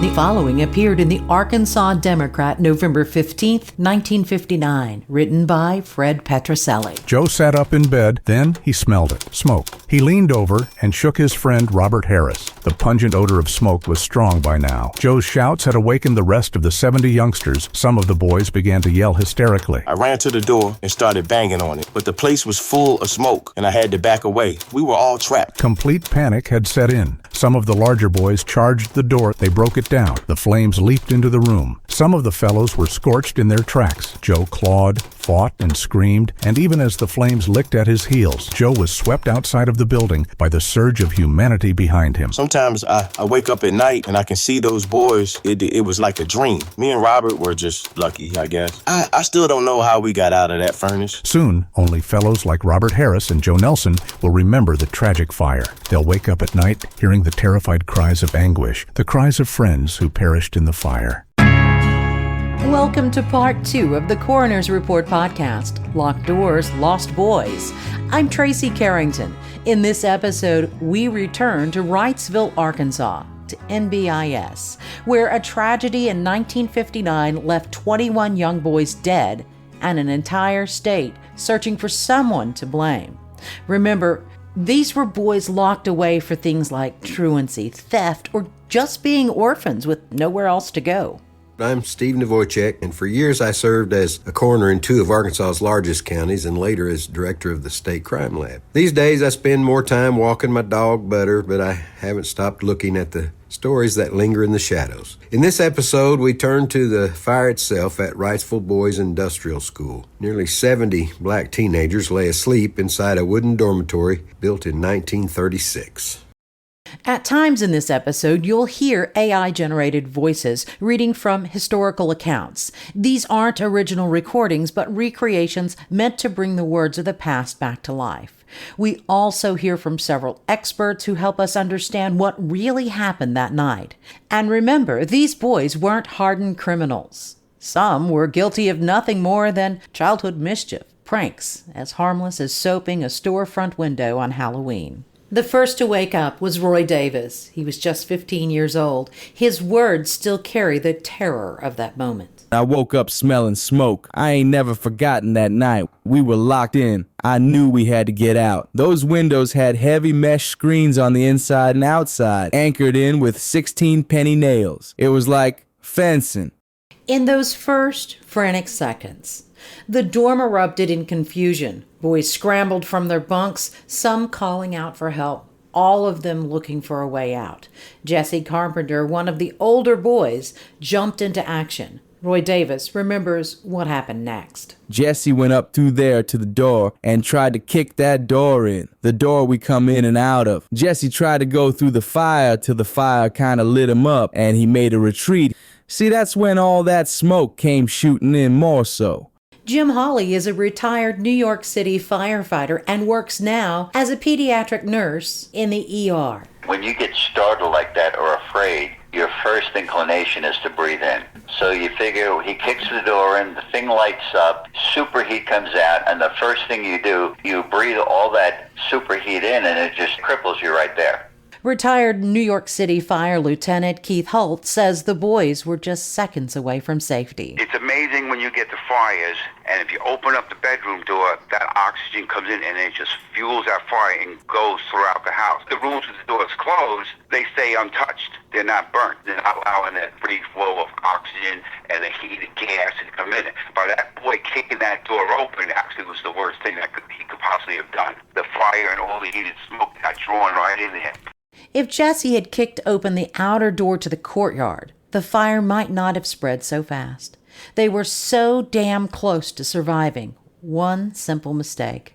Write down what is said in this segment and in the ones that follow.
The following appeared in the Arkansas Democrat, November 15, 1959, written by Fred Petroselli. Joe sat up in bed, then he smelled it, smoke. He leaned over and shook his friend Robert Harris. The pungent odor of smoke was strong by now. Joe's shouts had awakened the rest of the 70 youngsters. Some of the boys began to yell hysterically. I ran to the door and started banging on it, but the place was full of smoke and I had to back away. We were all trapped. Complete panic had set in. Some of the larger boys charged the door. They broke it down. The flames leaped into the room. Some of the fellows were scorched in their tracks. Joe clawed, fought, and screamed, and even as the flames licked at his heels, Joe was swept outside of the building by the surge of humanity behind him. Sometimes I wake up at night and I can see those boys. It was like a dream. Me and Robert were just lucky, I guess. I still don't know how we got out of that furnace. Soon, only fellows like Robert Harris and Joe Nelson will remember the tragic fire. They'll wake up at night hearing the terrified cries of anguish, the cries of friends who perished in the fire. Welcome to part 2 of the Coroner's Report podcast, Locked Doors, Lost Boys. I'm Tracy Carrington. In this episode, we return to Wrightsville, Arkansas, to NBIS, where a tragedy in 1959 left 21 young boys dead and an entire state searching for someone to blame. Remember, these were boys locked away for things like truancy, theft, or just being orphans with nowhere else to go. I'm Steve Navoychek, and for years I served as a coroner in 2 of Arkansas's largest counties and later as director of the State Crime Lab. These days I spend more time walking my dog Butter, but I haven't stopped looking at the stories that linger in the shadows. In this episode, we turn to the fire itself at Wrightsville Boys Industrial School. Nearly 70 black teenagers lay asleep inside a wooden dormitory built in 1936. At times in this episode, you'll hear AI-generated voices reading from historical accounts. These aren't original recordings, but recreations meant to bring the words of the past back to life. We also hear from several experts who help us understand what really happened that night. And remember, these boys weren't hardened criminals. Some were guilty of nothing more than childhood mischief, pranks, as harmless as soaping a storefront window on Halloween. The first to wake up was Roy Davis. He was just 15 years old. His words still carry the terror of that moment. I woke up smelling smoke. I ain't never forgotten that night. We were locked in. I knew we had to get out. Those windows had heavy mesh screens on the inside and outside, anchored in with 16-penny nails. It was like fencing. In those first frantic seconds, the dorm erupted in confusion. Boys scrambled from their bunks, some calling out for help, all of them looking for a way out. Jesse Carpenter, one of the older boys, jumped into action. Roy Davis remembers what happened next. Jesse went up through there to the door and tried to kick that door in, the door we come in and out of. Jesse tried to go through the fire till the fire kind of lit him up and he made a retreat. See, that's when all that smoke came shooting in more so. Jim Hawley is a retired New York City firefighter and works now as a pediatric nurse in the ER. When you get startled like that or afraid, your first inclination is to breathe in. So you figure he kicks the door in, the thing lights up, superheat comes out, and the first thing you do, you breathe all that superheat in and it just cripples you right there. Retired New York City Fire Lieutenant Keith Hulse says the boys were just seconds away from safety. It's amazing when you get to fires, and if you open up the bedroom door, that oxygen comes in and it just fuels that fire and goes throughout the house. The rooms with the doors closed, they stay untouched. They're not burnt. They're not allowing that free flow of oxygen and the heated gas to come in. But that boy kicking that door open actually was the worst thing that he could possibly have done. The fire and all the heated smoke got drawn right in there. If Jesse had kicked open the outer door to the courtyard, the fire might not have spread so fast. They were so damn close to surviving. One simple mistake.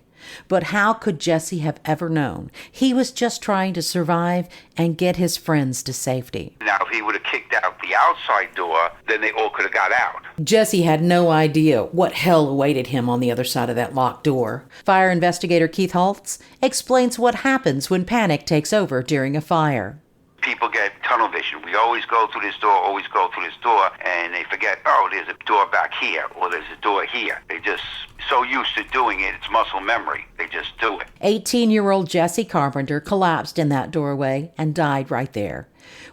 But how could Jesse have ever known? He was just trying to survive and get his friends to safety. Now, if he would have kicked out the outside door, then they all could have got out. Jesse had no idea what hell awaited him on the other side of that locked door. Fire investigator Keith Hulse explains what happens when panic takes over during a fire. People get tunnel vision. We always go through this door, and they forget, oh, there's a door back here, or there's a door here. They just so used to doing it, it's muscle memory. They just do it. 18-year-old Jesse Carpenter collapsed in that doorway and died right there.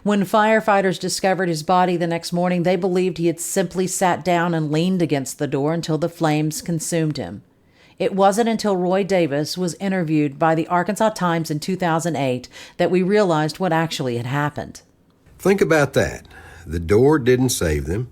When firefighters discovered his body the next morning, they believed he had simply sat down and leaned against the door until the flames consumed him. It wasn't until Roy Davis was interviewed by the Arkansas Times in 2008 that we realized what actually had happened. Think about that. The door didn't save them.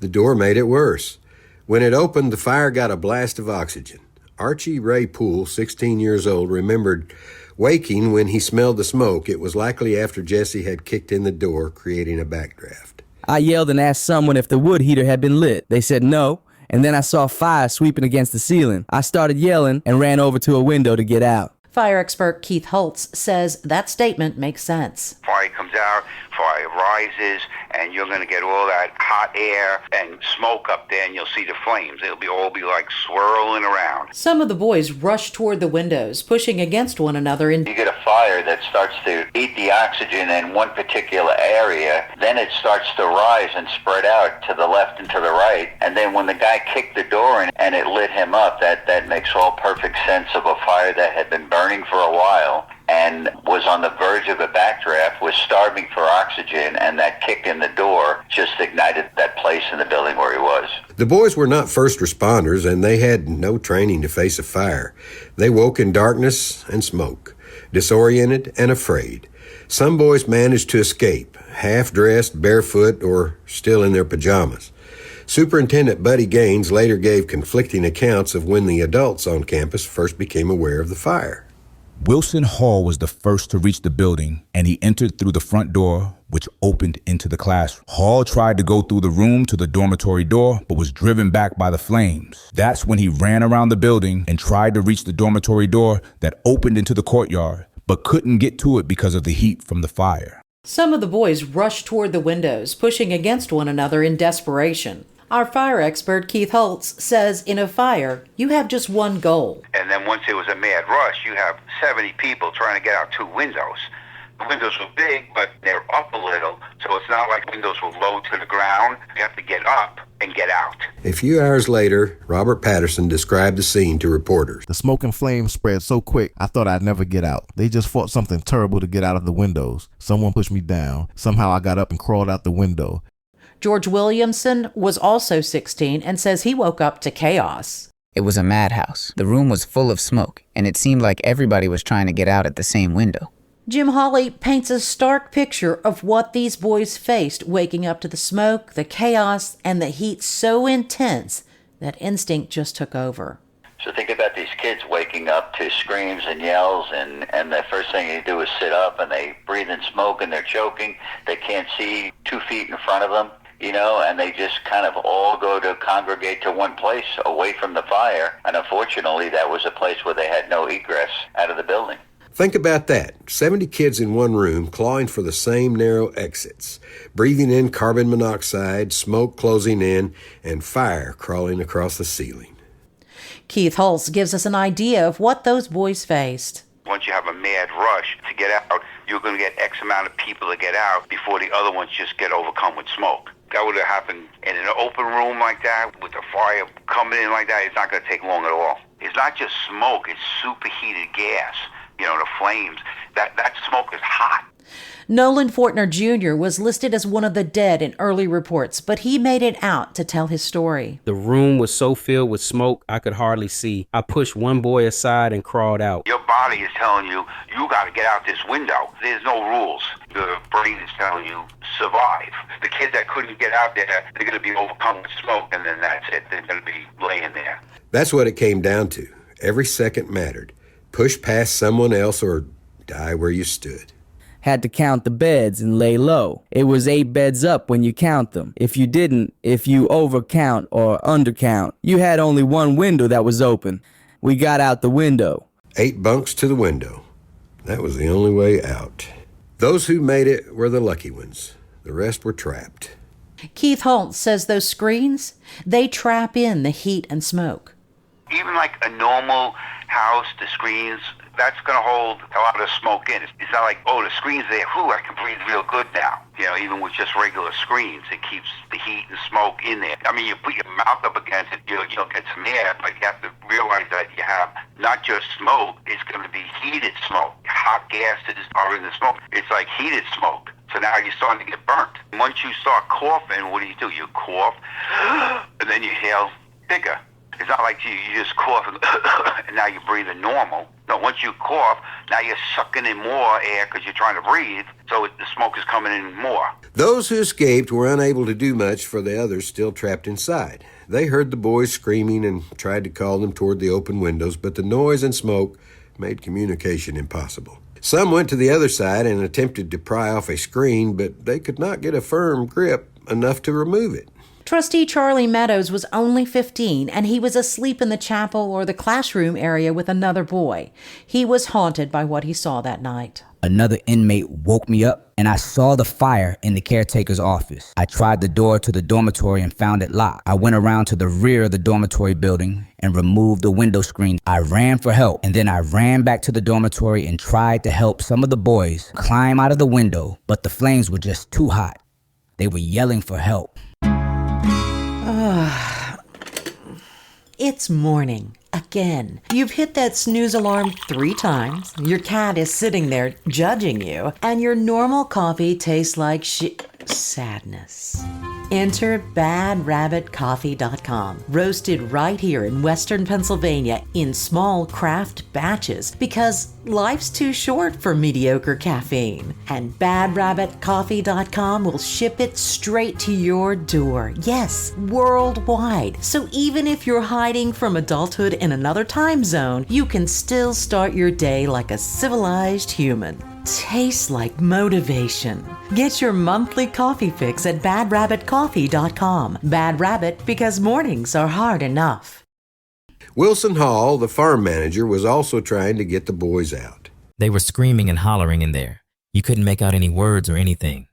The door made it worse. When it opened, the fire got a blast of oxygen. Archie Ray Poole, 16 years old, remembered waking when he smelled the smoke. It was likely after Jesse had kicked in the door, creating a backdraft. I yelled and asked someone if the wood heater had been lit. They said no, and then I saw fire sweeping against the ceiling. I started yelling and ran over to a window to get out. Fire expert Keith Hulse says that statement makes sense. Fire comes out, fire rises, and you're going to get all that hot air and smoke up there, and you'll see the flames. It'll all be like swirling around. Some of the boys rush toward the windows, pushing against one another. You get a fire that starts to eat the oxygen in one particular area, then it starts to rise and spread out to the left and to the right, and then when the guy kicked the door in and it lit him up, that makes all perfect sense of a fire that had been burning for a while and was on the verge of a backdraft, was starving for oxygen, and that kick in the door just ignited that place in the building where he was. The boys were not first responders, and they had no training to face a fire. They woke in darkness and smoke, disoriented and afraid. Some boys managed to escape, half-dressed, barefoot, or still in their pajamas. Superintendent Buddy Gaines later gave conflicting accounts of when the adults on campus first became aware of the fire. Wilson Hall was the first to reach the building, and he entered through the front door, which opened into the classroom. Hall tried to go through the room to the dormitory door, but was driven back by the flames. That's when he ran around the building and tried to reach the dormitory door that opened into the courtyard, but couldn't get to it because of the heat from the fire. Some of the boys rushed toward the windows, pushing against one another in desperation. Our fire expert, Keith Hulse, says in a fire, you have just one goal. And then once it was a mad rush, you have 70 people trying to get out two windows. The windows were big, but they're up a little, so it's not like windows were low to the ground. You have to get up and get out. A few hours later, Robert Patterson described the scene to reporters. The smoke and flames spread so quick, I thought I'd never get out. They just fought something terrible to get out of the windows. Someone pushed me down. Somehow I got up and crawled out the window. George Williamson was also 16 and says he woke up to chaos. It was a madhouse. The room was full of smoke, and it seemed like everybody was trying to get out at the same window. Jim Hawley paints a stark picture of what these boys faced, waking up to the smoke, the chaos, and the heat so intense that instinct just took over. So think about these kids waking up to screams and yells, and the first thing they do is sit up, and they breathe in smoke, and they're choking. They can't see 2 feet in front of them, and they just kind of all go to congregate to one place away from the fire. And unfortunately, that was a place where they had no egress out of the building. Think about that. 70 kids in one room clawing for the same narrow exits, breathing in carbon monoxide, smoke closing in, and fire crawling across the ceiling. Keith Hulse gives us an idea of what those boys faced. Once you have a mad rush to get out, you're going to get X amount of people to get out before the other ones just get overcome with smoke. That would have happened in an open room like that, with the fire coming in like that. It's not going to take long at all. It's not just smoke, it's superheated gas. The flames. That smoke is hot. Nolan Fortner Jr. was listed as one of the dead in early reports, but he made it out to tell his story. The room was so filled with smoke, I could hardly see. I pushed one boy aside and crawled out. Your body is telling you, you got to get out this window. There's no rules. The brain is telling you, survive. The kids that couldn't get out there, they're going to be overcome with smoke, and then that's it. They're going to be laying there. That's what it came down to. Every second mattered. Push past someone else or die where you stood. Had to count the beds and lay low. It was 8 beds up when you count them. If you overcount or undercount, you had only one window that was open. We got out the window. 8 bunks to the window. That was the only way out. Those who made it were the lucky ones. The rest were trapped. Keith Hulse says those screens, they trap in the heat and smoke. Even like a normal house, the screens, that's going to hold a lot of smoke in. It's not like, the screen's there, I can breathe real good now. Even with just regular screens, it keeps the heat and smoke in there. I mean, you put your mouth up against it, you'll get some air, but you have to realize that you have not just smoke, it's going to be heated smoke. Hot gases are in the smoke. It's like heated smoke. So now you're starting to get burnt. And once you start coughing, what do? You cough, and then you inhale bigger. It's not like you just cough and now you're breathing normal. No, once you cough, now you're sucking in more air because you're trying to breathe, so the smoke is coming in more. Those who escaped were unable to do much for the others still trapped inside. They heard the boys screaming and tried to call them toward the open windows, but the noise and smoke made communication impossible. Some went to the other side and attempted to pry off a screen, but they could not get a firm grip enough to remove it. Trustee Charlie Meadows was only 15, and he was asleep in the chapel or the classroom area with another boy. He was haunted by what he saw that night. Another inmate woke me up, and I saw the fire in the caretaker's office. I tried the door to the dormitory and found it locked. I went around to the rear of the dormitory building and removed the window screen. I ran for help, and then I ran back to the dormitory and tried to help some of the boys climb out of the window, but the flames were just too hot. They were yelling for help. It's morning. Again. You've hit that snooze alarm 3 times. Your cat is sitting there judging you. And your normal coffee tastes like sadness. Enter BadRabbitCoffee.com. Roasted right here in Western Pennsylvania in small craft batches because life's too short for mediocre caffeine. And BadRabbitCoffee.com will ship it straight to your door. Yes, worldwide. So even if you're hiding from adulthood in another time zone, you can still start your day like a civilized human. Tastes like motivation. Get your monthly coffee fix at BadRabbitCoffee.com. Bad Rabbit, because mornings are hard enough. Wilson Hall, the farm manager, was also trying to get the boys out. They were screaming and hollering in there. You couldn't make out any words or anything.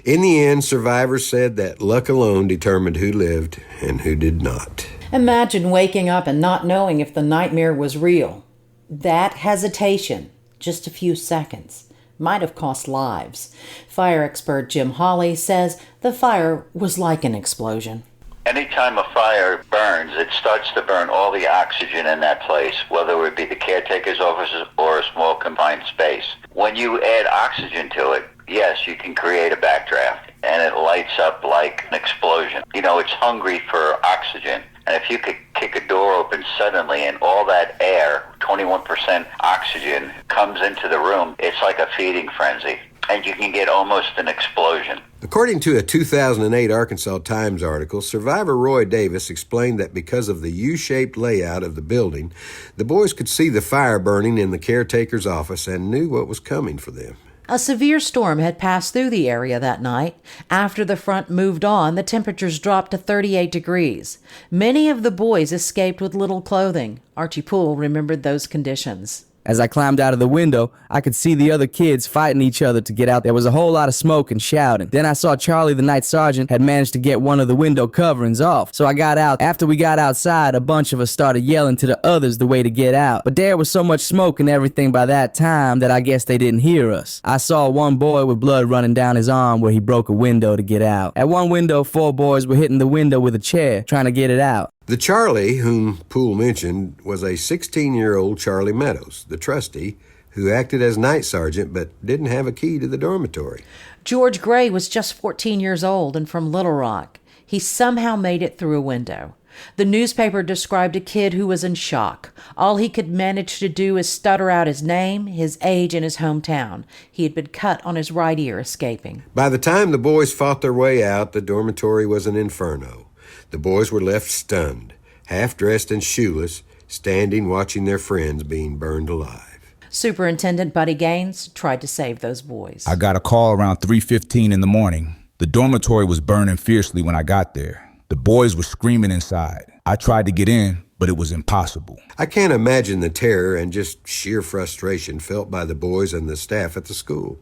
In the end, survivors said that luck alone determined who lived and who did not. Imagine waking up and not knowing if the nightmare was real. That hesitation, just a few seconds, might have cost lives. Fire expert Jim Hawley says the fire was like an explosion. Anytime a fire burns, it starts to burn all the oxygen in that place, whether it be the caretaker's offices or a small confined space. When you add oxygen to it, yes, you can create a backdraft, and it lights up like an explosion. You know, it's hungry for oxygen. And if you could kick a door open suddenly and all that air, 21% oxygen, comes into the room, it's like a feeding frenzy. And you can get almost an explosion. According to a 2008 Arkansas Times article, survivor Roy Davis explained that because of the U-shaped layout of the building, the boys could see the fire burning in the caretaker's office and knew what was coming for them. A severe storm had passed through the area that night. After the front moved on, the temperatures dropped to 38 degrees. Many of the boys escaped with little clothing. Archie Poole remembered those conditions. As I climbed out of the window, I could see the other kids fighting each other to get out. There was a whole lot of smoke and shouting. Then I saw Charlie, the night sergeant, had managed to get one of the window coverings off. So I got out. After we got outside, a bunch of us started yelling to the others the way to get out. But there was so much smoke and everything by that time that I guess they didn't hear us. I saw one boy with blood running down his arm where he broke a window to get out. At one window, 4 boys were hitting the window with a chair, trying to get it out. The Charlie, whom Poole mentioned, was a 16-year-old Charlie Meadows, the trustee, who acted as night sergeant but didn't have a key to the dormitory. George Gray was just 14 years old and from Little Rock. He somehow made it through a window. The newspaper described a kid who was in shock. All he could manage to do is stutter out his name, his age, and his hometown. He had been cut on his right ear escaping. By the time the boys fought their way out, the dormitory was an inferno. The boys were left stunned, half-dressed and shoeless, standing watching their friends being burned alive. Superintendent Buddy Gaines tried to save those boys. I got a call around 3:15 in the morning. The dormitory was burning fiercely when I got there. The boys were screaming inside. I tried to get in, but it was impossible. I can't imagine the terror and just sheer frustration felt by the boys and the staff at the school.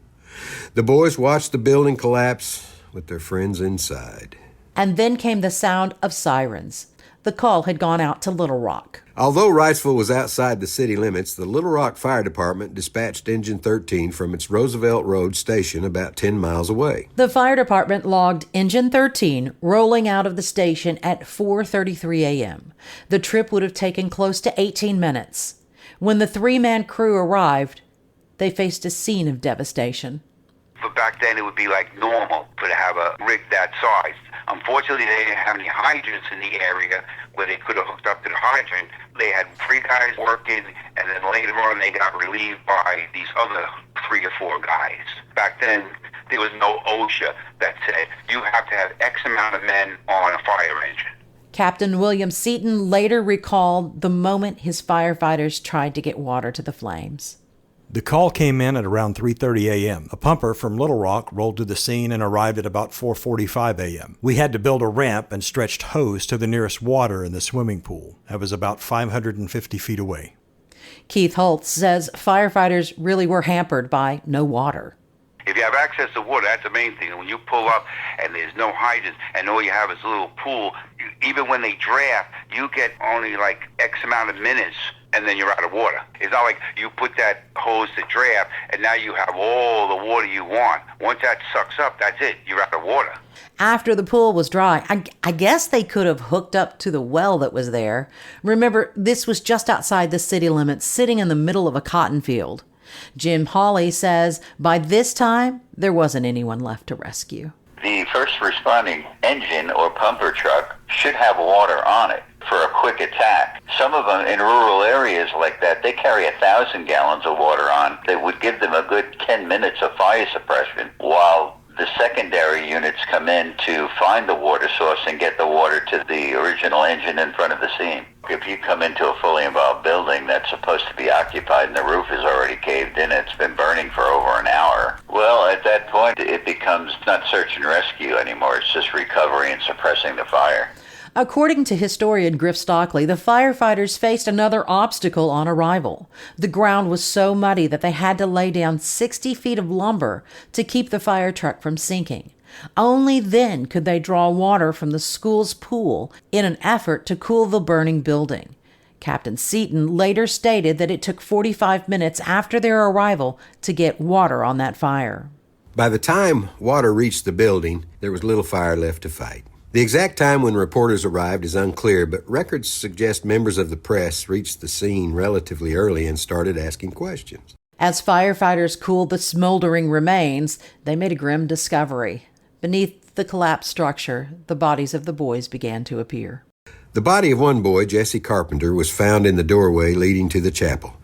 The boys watched the building collapse with their friends inside. And then came the sound of sirens. The call had gone out to Little Rock. Although Wrightsville was outside the city limits, the Little Rock Fire Department dispatched Engine 13 from its Roosevelt Road station about 10 miles away. The fire department logged Engine 13 rolling out of the station at 4:33 a.m. The trip would have taken close to 18 minutes. When the 3-man crew arrived, they faced a scene of devastation. But back then it would be like normal to have a rig that size. Unfortunately, they didn't have any hydrants in the area where they could have hooked up to the hydrant. They had 3 guys working, and then later on they got relieved by these other 3 or 4 guys. Back then, there was no OSHA that said you have to have X amount of men on a fire engine. Captain William Seaton later recalled the moment his firefighters tried to get water to the flames. The call came in at around 3:30 a.m. A pumper from Little Rock rolled to the scene and arrived at about 4:45 a.m. We had to build a ramp and stretched hose to the nearest water in the swimming pool. That was about 550 feet away. Keith Hulse says firefighters really were hampered by no water. If you have access to water, that's the main thing. When you pull up and there's no hydrants and all you have is a little pool, even when they draft, you get only like X amount of minutes and then you're out of water. It's not like you put that hose to draft and now you have all the water you want. Once that sucks up, that's it. You're out of water. After the pool was dry, I guess they could have hooked up to the well that was there. Remember, this was just outside the city limits, sitting in the middle of a cotton field. Jim Hawley says by this time, there wasn't anyone left to rescue. The first responding engine or pumper truck should have water on it for a quick attack. Some of them in rural areas like that, they carry 1,000 gallons of water on. They would give them a good 10 minutes of fire suppression while the secondary units come in to find the water source and get the water to the original engine in front of the scene. If you come into a fully involved building that's supposed to be occupied and the roof is already caved in, it's been burning for over an hour, well, at that point, it becomes not search and rescue anymore. It's just recovery and suppressing the fire. According to historian Griff Stockley, the firefighters faced another obstacle on arrival. The ground was so muddy that they had to lay down 60 feet of lumber to keep the fire truck from sinking. Only then could they draw water from the school's pool in an effort to cool the burning building. Captain Seaton later stated that it took 45 minutes after their arrival to get water on that fire. By the time water reached the building, there was little fire left to fight. The exact time when reporters arrived is unclear, but records suggest members of the press reached the scene relatively early and started asking questions. As firefighters cooled the smoldering remains, they made a grim discovery. Beneath the collapsed structure, the bodies of the boys began to appear. The body of one boy, Jesse Carpenter, was found in the doorway leading to the chapel.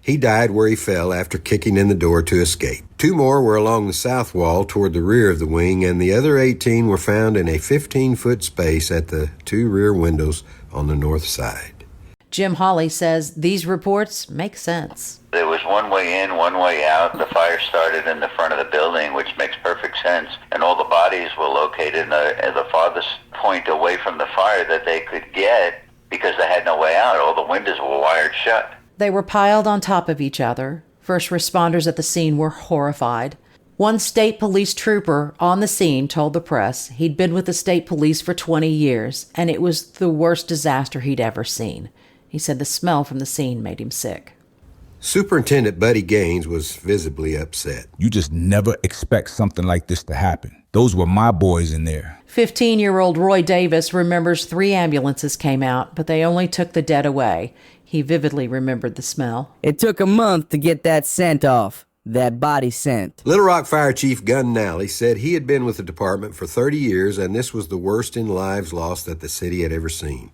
He died where he fell after kicking in the door to escape. 2 more were along the south wall toward the rear of the wing, and the other 18 were found in a 15-foot space at the 2 rear windows on the north side. Jim Hawley says these reports make sense. There was one way in, one way out. The fire started in the front of the building, which makes perfect sense. And all the bodies were located at the farthest point away from the fire that they could get because they had no way out. All the windows were wired shut. They were piled on top of each other. First responders at the scene were horrified. One state police trooper on the scene told the press he'd been with the state police for 20 years, and it was the worst disaster he'd ever seen. He said the smell from the scene made him sick. Superintendent Buddy Gaines was visibly upset. You just never expect something like this to happen. Those were my boys in there. 15-year-old Roy Davis remembers 3 ambulances came out, but they only took the dead away. He vividly remembered the smell. It took a month to get that scent off, that body scent. Little Rock Fire Chief Gun Nally said he had been with the department for 30 years, and this was the worst in lives lost that the city had ever seen.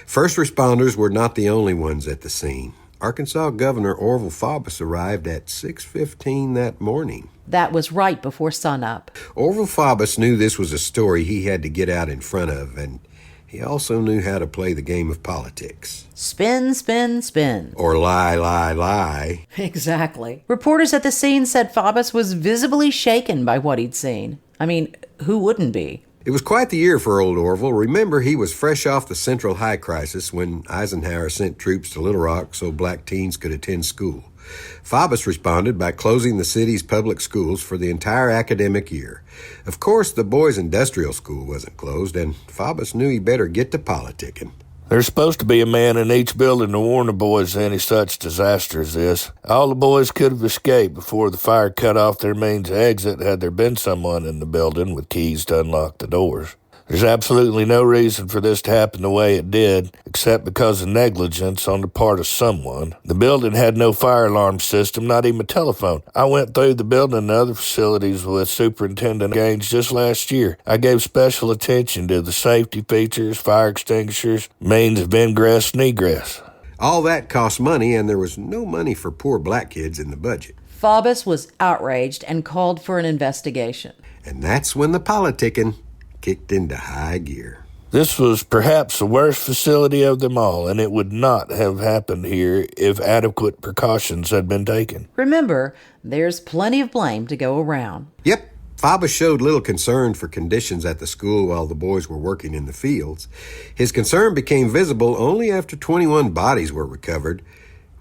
First responders were not the only ones at the scene. Arkansas Governor Orval Faubus arrived at 6:15 that morning. That was right before sunup. Orval Faubus knew this was a story he had to get out in front of, and he also knew how to play the game of politics. Spin, spin, spin. Or lie, lie, lie. Exactly. Reporters at the scene said Faubus was visibly shaken by what he'd seen. I mean, who wouldn't be? It was quite the year for old Orval. Remember, he was fresh off the Central High crisis when Eisenhower sent troops to Little Rock so black teens could attend school. Faubus responded by closing the city's public schools for the entire academic year. Of course, the boys' industrial school wasn't closed, and Faubus knew he better get to politicking. There's supposed to be a man in each building to warn the boys of any such disaster as this. All the boys could have escaped before the fire cut off their means of exit had there been someone in the building with keys to unlock the doors. There's absolutely no reason for this to happen the way it did, except because of negligence on the part of someone. The building had no fire alarm system, not even a telephone. I went through the building and other facilities with Superintendent Gaines just last year. I gave special attention to the safety features, fire extinguishers, means of ingress and egress. All that cost money, and there was no money for poor black kids in the budget. Faubus was outraged and called for an investigation. And that's when the politicking kicked into high gear. This was perhaps the worst facility of them all, and it would not have happened here if adequate precautions had been taken. Remember, there's plenty of blame to go around. Yep, Faubus showed little concern for conditions at the school while the boys were working in the fields. His concern became visible only after 21 bodies were recovered,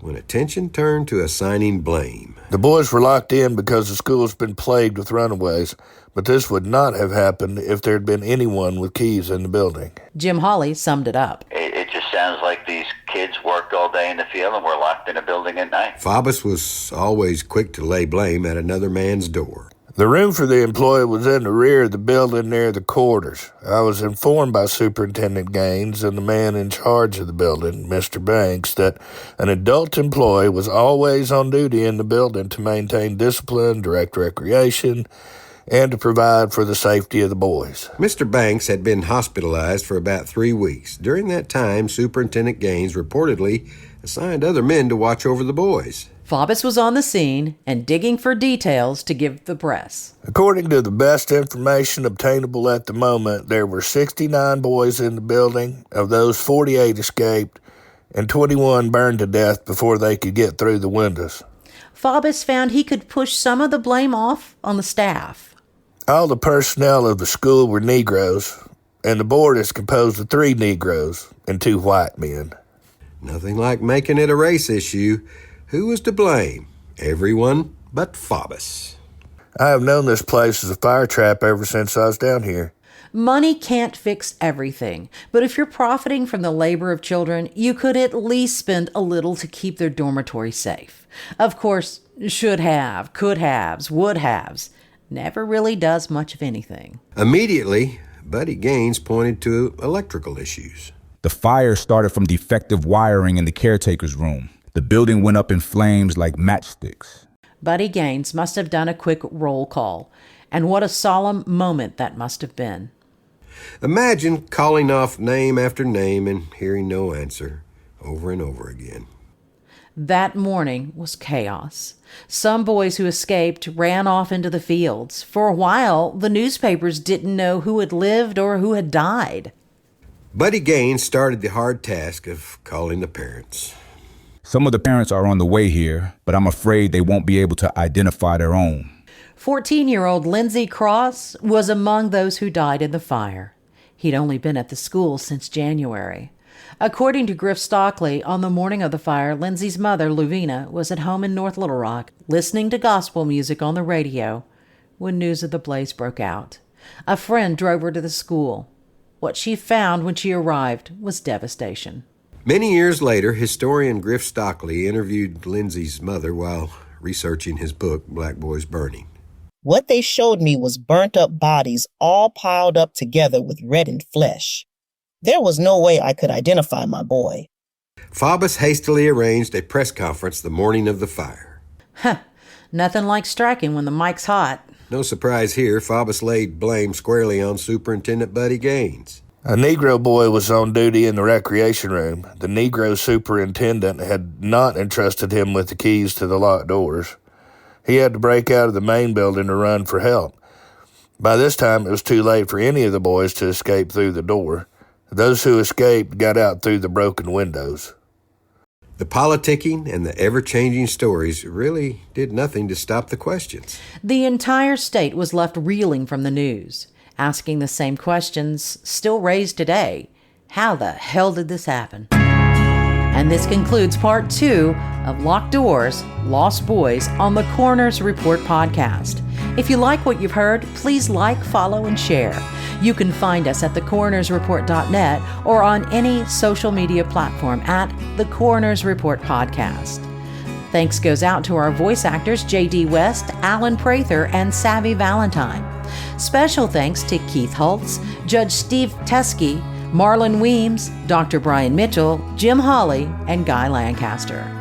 when attention turned to assigning blame. The boys were locked in because the school's been plagued with runaways, but this would not have happened if there had been anyone with keys in the building. Jim Hawley summed it up. It just sounds like these kids worked all day in the field and were locked in a building at night. Faubus was always quick to lay blame at another man's door. The room for the employee was in the rear of the building near the quarters. I was informed by Superintendent Gaines and the man in charge of the building, Mr. Banks, that an adult employee was always on duty in the building to maintain discipline, direct recreation, and to provide for the safety of the boys. Mr. Banks had been hospitalized for about 3 weeks. During that time, Superintendent Gaines reportedly assigned other men to watch over the boys. Faubus was on the scene and digging for details to give the press. According to the best information obtainable at the moment, there were 69 boys in the building. Of those, 48 escaped, and 21 burned to death before they could get through the windows. Faubus found he could push some of the blame off on the staff. All the personnel of the school were Negroes, and the board is composed of 3 Negroes and 2 white men. Nothing like making it a race issue. Who was to blame? Everyone but Faubus. I have known this place as a fire trap ever since I was down here. Money can't fix everything, but if you're profiting from the labor of children, you could at least spend a little to keep their dormitory safe. Of course, should have, could haves, would haves never really does much of anything. Immediately, Buddy Gaines pointed to electrical issues. The fire started from defective wiring in the caretaker's room. The building went up in flames like matchsticks. Buddy Gaines must have done a quick roll call, and what a solemn moment that must have been. Imagine calling off name after name and hearing no answer over and over again. That morning was chaos. Some boys who escaped ran off into the fields. For a while, the newspapers didn't know who had lived or who had died. Buddy Gaines started the hard task of calling the parents. Some of the parents are on the way here, but I'm afraid they won't be able to identify their own. 14-year-old Lindsay Cross was among those who died in the fire. He'd only been at the school since January. According to Griff Stockley, on the morning of the fire, Lindsay's mother, Luvina, was at home in North Little Rock, listening to gospel music on the radio when news of the blaze broke out. A friend drove her to the school. What she found when she arrived was devastation. Many years later, historian Griff Stockley interviewed Lindsay's mother while researching his book, Black Boys Burning. What they showed me was burnt-up bodies all piled up together with reddened flesh. There was no way I could identify my boy. Faubus hastily arranged a press conference the morning of the fire. Nothing like striking when the mic's hot. No surprise here, Faubus laid blame squarely on Superintendent Buddy Gaines. A Negro boy was on duty in the recreation room. The Negro superintendent had not entrusted him with the keys to the locked doors. He had to break out of the main building to run for help. By this time, it was too late for any of the boys to escape through the door. Those who escaped got out through the broken windows. The politicking and the ever-changing stories really did nothing to stop the questions. The entire state was left reeling from the news, asking the same questions still raised today. How the hell did this happen? And this concludes part 2 of Locked Doors, Lost Boys on the Coroner's Report podcast. If you like what you've heard, please like, follow, and share. You can find us at thecoronersreport.net or on any social media platform at The Coroner's Report Podcast. Thanks goes out to our voice actors J.D. West, Alan Prather, and Savvy Valentine. Special thanks to Keith Hulse, Judge Steve Teskey, Marlon Weems, Dr. Brian Mitchell, Jim Hawley, and Guy Lancaster.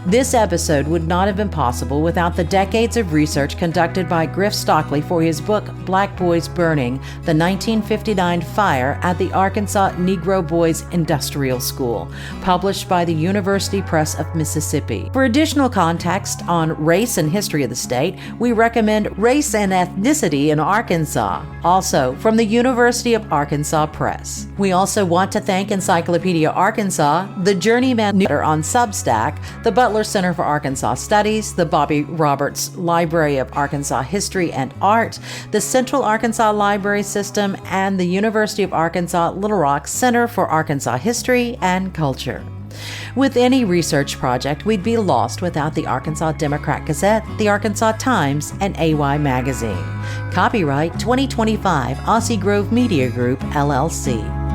This episode would not have been possible without the decades of research conducted by Griff Stockley for his book Black Boys Burning, the 1959 fire at the Arkansas Negro Boys Industrial School, published by the University Press of Mississippi. For additional context on race and history of the state, we recommend Race and Ethnicity in Arkansas, also from the University of Arkansas Press. We also want to thank Encyclopedia Arkansas, the Journeyman Newsletter on Substack, the Butler Center for Arkansas Studies, the Bobby Roberts Library of Arkansas History and Art, the Central Arkansas Library System, and the University of Arkansas Little Rock Center for Arkansas History and Culture. With any research project, we'd be lost without the Arkansas Democrat Gazette, the Arkansas Times, and AY Magazine. Copyright 2025 Aussie Grove Media Group, LLC.